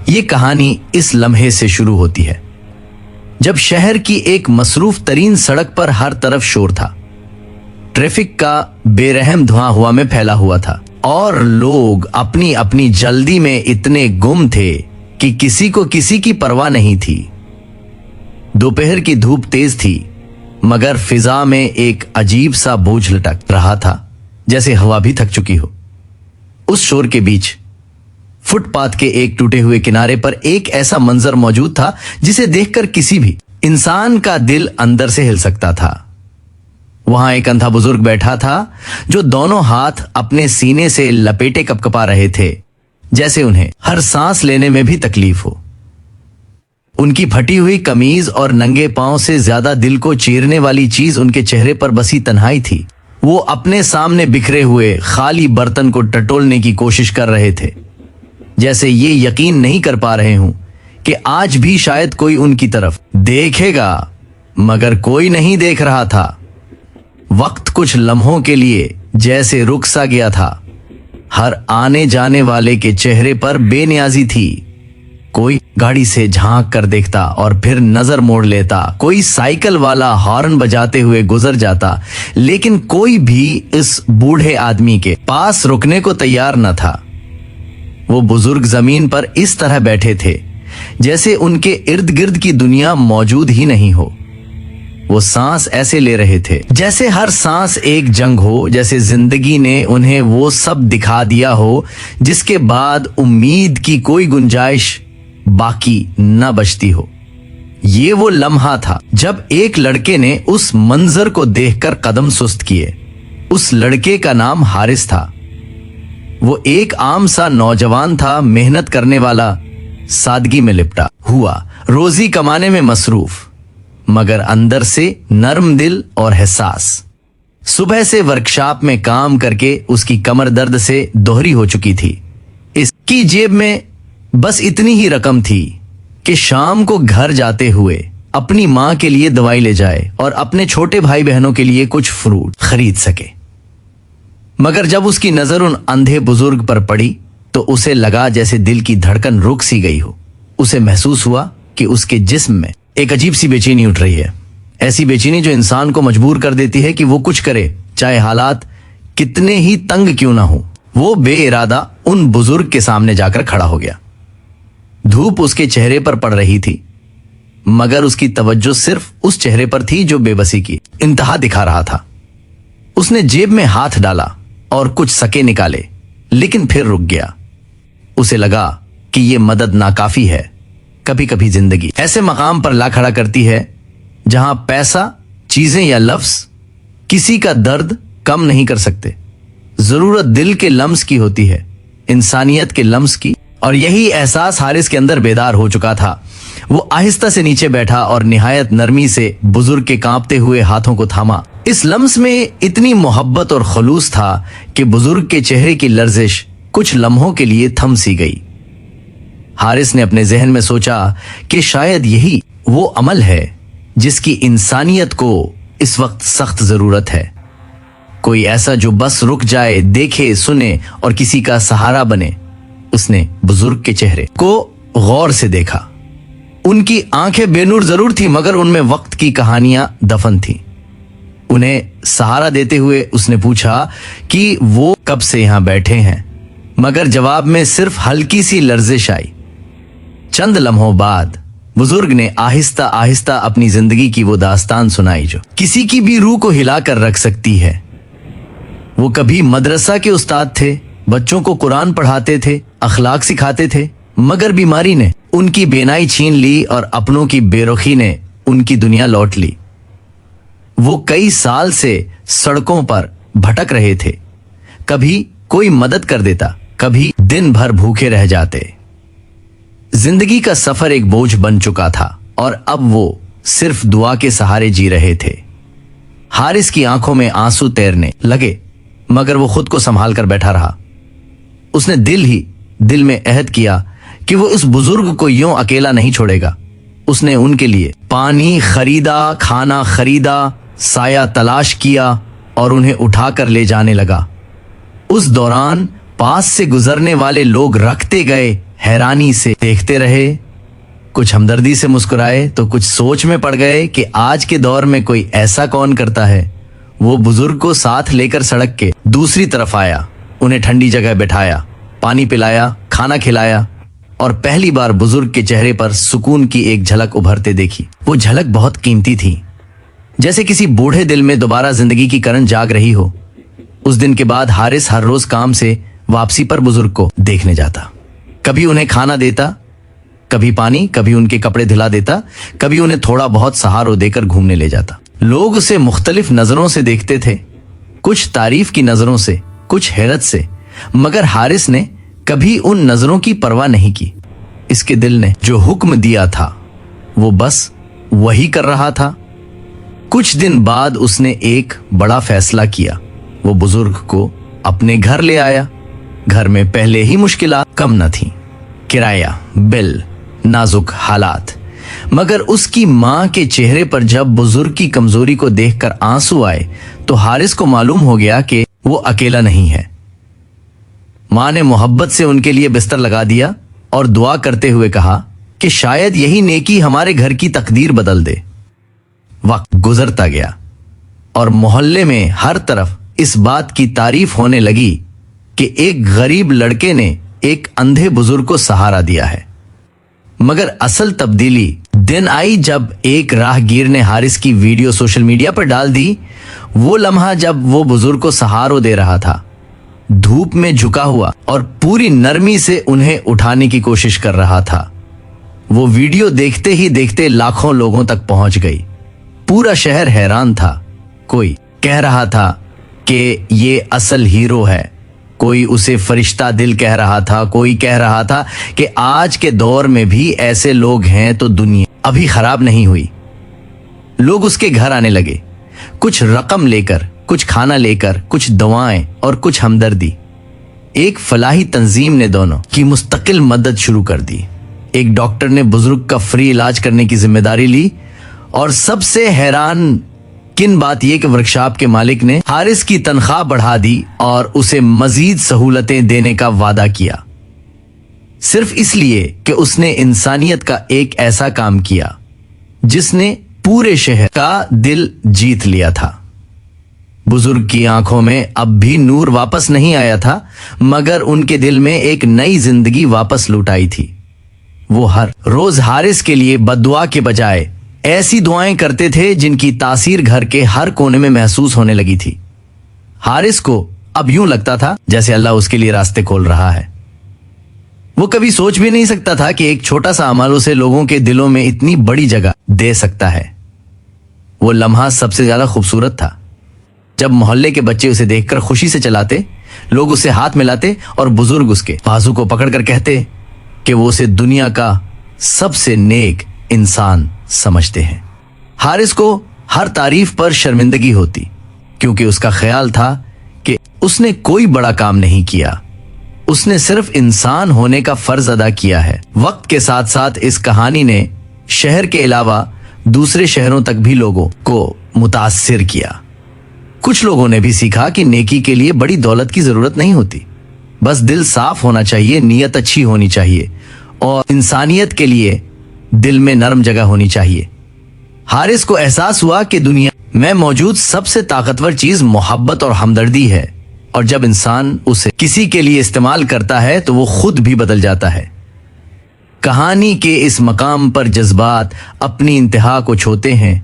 یہ کہانی اس لمحے سے شروع ہوتی ہے جب شہر کی ایک مصروف ترین سڑک پر ہر طرف شور تھا، ٹریفک کا بے رحم دھواں ہوا میں پھیلا ہوا تھا اور لوگ اپنی اپنی جلدی میں اتنے گم تھے کہ کسی کو کسی کی پرواہ نہیں تھی۔ دوپہر کی دھوپ تیز تھی مگر فضا میں ایک عجیب سا بوجھ لٹک رہا تھا، جیسے ہوا بھی تھک چکی ہو۔ اس شور کے بیچ فٹ پاتھ کے ایک ٹوٹے ہوئے کنارے پر ایک ایسا منظر موجود تھا جسے دیکھ کر کسی بھی انسان کا دل اندر سے ہل سکتا تھا۔ وہاں ایک اندھا بزرگ بیٹھا تھا جو دونوں ہاتھ اپنے سینے سے لپیٹے کپکپا رہے تھے، جیسے انہیں ہر سانس لینے میں بھی تکلیف ہو۔ ان کی پھٹی ہوئی قمیض اور ننگے پاؤں سے زیادہ دل کو چیرنے والی چیز ان کے چہرے پر بسی تنہائی تھی۔ وہ اپنے سامنے بکھرے ہوئے خالی برتن کو ٹٹولنے کی کوشش کر رہے تھے، جیسے یہ یقین نہیں کر پا رہے ہوں کہ آج بھی شاید کوئی ان کی طرف دیکھے گا، مگر کوئی نہیں دیکھ رہا تھا۔ وقت کچھ لمحوں کے لیے جیسے رک سا گیا تھا۔ ہر آنے جانے والے کے چہرے پر بے نیازی تھی۔ کوئی گاڑی سے جھانک کر دیکھتا اور پھر نظر موڑ لیتا، کوئی سائیکل والا ہارن بجاتے ہوئے گزر جاتا، لیکن کوئی بھی اس بوڑھے آدمی کے پاس رکنے کو تیار نہ تھا۔ وہ بزرگ زمین پر اس طرح بیٹھے تھے جیسے ان کے ارد گرد کی دنیا موجود ہی نہیں ہو۔ وہ سانس ایسے لے رہے تھے جیسے ہر سانس ایک جنگ ہو، جیسے زندگی نے انہیں وہ سب دکھا دیا ہو جس کے بعد امید کی کوئی گنجائش باقی نہ بچتی ہو۔ یہ وہ لمحہ تھا جب ایک لڑکے نے اس منظر کو دیکھ کر قدم سست کیے۔ اس لڑکے کا نام حارث تھا۔ وہ ایک عام سا نوجوان تھا، محنت کرنے والا، سادگی میں لپٹا ہوا، روزی کمانے میں مصروف، مگر اندر سے نرم دل اور حساس۔ صبح سے ورکشاپ میں کام کر کے اس کی کمر درد سے دوہری ہو چکی تھی۔ اس کی جیب میں بس اتنی ہی رقم تھی کہ شام کو گھر جاتے ہوئے اپنی ماں کے لیے دوائی لے جائے اور اپنے چھوٹے بھائی بہنوں کے لیے کچھ فروٹ خرید سکے۔ مگر جب اس کی نظر ان اندھے بزرگ پر پڑی تو اسے لگا جیسے دل کی دھڑکن رک سی گئی ہو۔ اسے محسوس ہوا کہ اس کے جسم میں ایک عجیب سی بے چینی اٹھ رہی ہے، ایسی بے چینی جو انسان کو مجبور کر دیتی ہے کہ وہ کچھ کرے، چاہے حالات کتنے ہی تنگ کیوں نہ ہو۔ وہ بے ارادہ ان بزرگ کے سامنے جا کر کھڑا ہو گیا۔ دھوپ اس کے چہرے پر پڑ رہی تھی مگر اس کی توجہ صرف اس چہرے پر تھی جو بے بسی کی انتہا دکھا رہا تھا۔ اس نے جیب میں ہاتھ ڈالا اور کچھ سکے نکالے، لیکن پھر رک گیا۔ اسے لگا کہ یہ مدد ناکافی ہے۔ کبھی کبھی زندگی ایسے مقام پر لا کھڑا کرتی ہے جہاں پیسہ، چیزیں یا لفظ کسی کا درد کم نہیں کر سکتے۔ ضرورت دل کے لمس کی ہوتی ہے، انسانیت کے لمس کی، اور یہی احساس حارث کے اندر بیدار ہو چکا تھا۔ وہ آہستہ سے نیچے بیٹھا اور نہایت نرمی سے بزرگ کے کانپتے ہوئے ہاتھوں کو تھاما۔ اس لمس میں اتنی محبت اور خلوص تھا کہ بزرگ کے چہرے کی لرزش کچھ لمحوں کے لیے تھم سی گئی۔ حارث نے اپنے ذہن میں سوچا کہ شاید یہی وہ عمل ہے جس کی انسانیت کو اس وقت سخت ضرورت ہے۔ کوئی ایسا جو بس رک جائے، دیکھے، سنے اور کسی کا سہارا بنے۔ اس نے بزرگ کے چہرے کو غور سے دیکھا۔ ان کی آنکھیں بے نور ضرور تھی مگر ان میں وقت کی کہانیاں دفن تھیں۔ انہیں سہارا دیتے ہوئے اس نے پوچھا کہ وہ کب سے یہاں بیٹھے ہیں، مگر جواب میں صرف ہلکی سی لرزش آئی۔ چند لمحوں بعد بزرگ نے آہستہ آہستہ اپنی زندگی کی وہ داستان سنائی جو کسی کی بھی روح کو ہلا کر رکھ سکتی ہے۔ وہ کبھی مدرسہ کے استاد تھے، بچوں کو قرآن پڑھاتے تھے، اخلاق سکھاتے تھے، مگر بیماری نے ان کی بینائی چھین لی اور اپنوں کی بے رخی نے ان کی دنیا لوٹ لی۔ وہ کئی سال سے سڑکوں پر بھٹک رہے تھے، کبھی کوئی مدد کر دیتا، کبھی دن بھر بھوکے رہ جاتے۔ زندگی کا سفر ایک بوجھ بن چکا تھا اور اب وہ صرف دعا کے سہارے جی رہے تھے۔ حارث کی آنکھوں میں آنسو تیرنے لگے مگر وہ خود کو سنبھال کر بیٹھا رہا۔ اس نے دل میں عہد کیا کہ وہ اس بزرگ کو یوں اکیلا نہیں چھوڑے گا۔ اس نے ان کے لیے پانی خریدا، کھانا خریدا، سایہ تلاش کیا اور انہیں اٹھا کر لے جانے لگا۔ اس دوران پاس سے گزرنے والے لوگ رکھتے گئے، हैरानी से देखते रहे, कुछ हमदर्दी से मुस्कुराए तो कुछ सोच में पड़ गए कि आज के दौर में कोई ऐसा कौन करता है। वो बुजुर्ग को साथ लेकर सड़क के दूसरी तरफ आया, उन्हें ठंडी जगह बैठाया, पानी पिलाया, खाना खिलाया और पहली बार बुजुर्ग के चेहरे पर सुकून की एक झलक उभरते देखी। वो झलक बहुत कीमती थी, जैसे किसी बूढ़े दिल में दोबारा जिंदगी की करंट जाग रही हो। उस दिन के बाद हारिस हर रोज काम से वापसी पर बुजुर्ग को देखने जाता। कभी उन्हें खाना देता, कभी पानी, कभी उनके कपड़े धुला देता, कभी उन्हें थोड़ा बहुत सहारा देकर घूमने ले जाता। लोग उसे मुख्तलिफ नजरों से देखते थे, कुछ तारीफ की नजरों से, कुछ हैरत से, मगर हारिस ने कभी उन नजरों की परवाह नहीं की। इसके दिल ने जो हुक्म दिया था वो बस वही कर रहा था। कुछ दिन बाद उसने एक बड़ा फैसला किया। वो बुजुर्ग को अपने घर ले आया। घर में पहले ही मुश्किलात कम न थी, किराया, बिल, नाजुक हालात, मगर उसकी मां के चेहरे पर जब बुजुर्ग की कमजोरी को देखकर आंसू आए तो हारिस को मालूम हो गया कि वो अकेला नहीं है। मां ने मोहब्बत से उनके लिए बिस्तर लगा दिया और दुआ करते हुए कहा कि शायद यही नेकी हमारे घर की तकदीर बदल दे। वक्त गुजरता गया और मोहल्ले में हर तरफ इस बात की तारीफ होने लगी कि एक गरीब लड़के ने एक अंधे बुजुर्ग को सहारा दिया है। मगर असल तब्दीली दिन आई जब एक राहगीर ने हारिस की वीडियो सोशल मीडिया पर डाल दी। वो लम्हा जब वो बुजुर्ग को सहारा दे रहा था, धूप में झुका हुआ और पूरी नरमी से उन्हें उठाने की कोशिश कर रहा था। वो वीडियो देखते ही देखते लाखों लोगों तक पहुंच गई। पूरा शहर हैरान था। कोई कह रहा था कि ये असल हीरो है, कोई उसे फरिश्ता दिल कह रहा था, कोई कह रहा था कि आज के दौर में भी ऐसे लोग हैं तो दुनिया अभी खराब नहीं हुई। लोग उसके घर आने लगे, कुछ रकम लेकर, कुछ खाना लेकर, कुछ दवाएं और कुछ हमदर्दी। एक फलाही तंजीम ने दोनों की मुस्तकिल मदद शुरू कर दी। एक डॉक्टर ने बुजुर्ग का फ्री इलाज करने की जिम्मेदारी ली और सबसे हैरान किन बात यह कि वर्कशॉप के मालिक ने हारिस की तनख्वाह बढ़ा दी और उसे मजीद सहूलतें देने का वादा किया, सिर्फ इसलिए कि उसने इंसानियत का एक ऐसा काम किया जिसने पूरे शहर का दिल जीत लिया था। बुजुर्ग की आंखों में अब भी नूर वापस नहीं आया था, मगर उनके दिल में एक नई जिंदगी वापस लौट आई थी। वो हर रोज हारिस के लिए बद्दुआ के बजाय ऐसी दुआएं करते थे जिनकी तासीर घर के हर कोने में महसूस होने लगी थी। हारिस को अब यूं लगता था जैसे अल्लाह उसके लिए रास्ते खोल रहा है। वो कभी सोच भी नहीं सकता था कि एक छोटा सा अमल उसे लोगों के दिलों में इतनी बड़ी जगह दे सकता है। वो लम्हा सबसे ज्यादा खूबसूरत था जब मोहल्ले के बच्चे उसे देखकर खुशी से चलाते, लोग उसे हाथ मिलाते और बुजुर्ग उसके बाजू को पकड़कर कहते कि वो उसे दुनिया का सबसे नेक इंसान समझते हैं। हारिस को हर तारीफ पर शर्मिंदगी होती, क्योंकि उसका ख्याल था कि उसने कोई बड़ा काम नहीं किया, उसने सिर्फ इंसान होने का फर्ज अदा किया है। वक्त के साथ साथ इस कहानी ने शहर के अलावा दूसरे शहरों तक भी लोगों को मुतासिर किया। कुछ लोगों ने भी सीखा कि नेकी के लिए बड़ी दौलत की जरूरत नहीं होती, बस दिल साफ होना चाहिए, नीयत अच्छी होनी चाहिए और इंसानियत के लिए दिल में नरम जगह होनी चाहिए। हारिस को एहसास हुआ कि दुनिया में मौजूद सबसे ताकतवर चीज मोहब्बत और हमदर्दी है, और जब इंसान उसे किसी के लिए इस्तेमाल करता है तो वो खुद भी बदल जाता है। कहानी के इस मकाम पर जज्बात अपनी इंतहा को छूते हैं,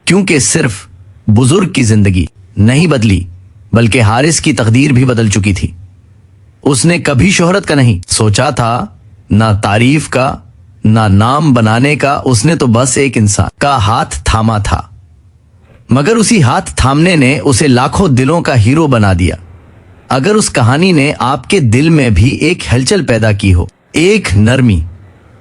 क्योंकि सिर्फ बुजुर्ग की जिंदगी नहीं बदली बल्कि हारिस की तकदीर भी बदल चुकी थी। उसने कभी शोहरत का नहीं सोचा था, ना तारीफ का, ना नाम बनाने का। उसने तो बस एक इंसान का हाथ थामा था, मगर उसी हाथ थामने ने उसे लाखों दिलों का हीरो बना दिया। अगर उस कहानी ने आपके दिल में भी एक हलचल पैदा की हो, एक नरमी,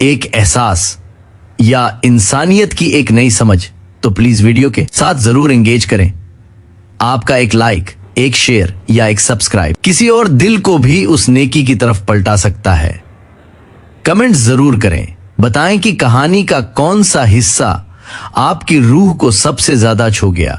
एक एहसास या इंसानियत की एक नई समझ, तो प्लीज वीडियो के साथ जरूर एंगेज करें। आपका एक लाइक, एक शेयर या एक सब्सक्राइब किसी और दिल को भी उस नेकी की तरफ पलटा सकता है। कमेंट जरूर करें, बताएं कि कहानी का कौन सा हिस्सा आपकी रूह को सबसे ज्यादा छू गया।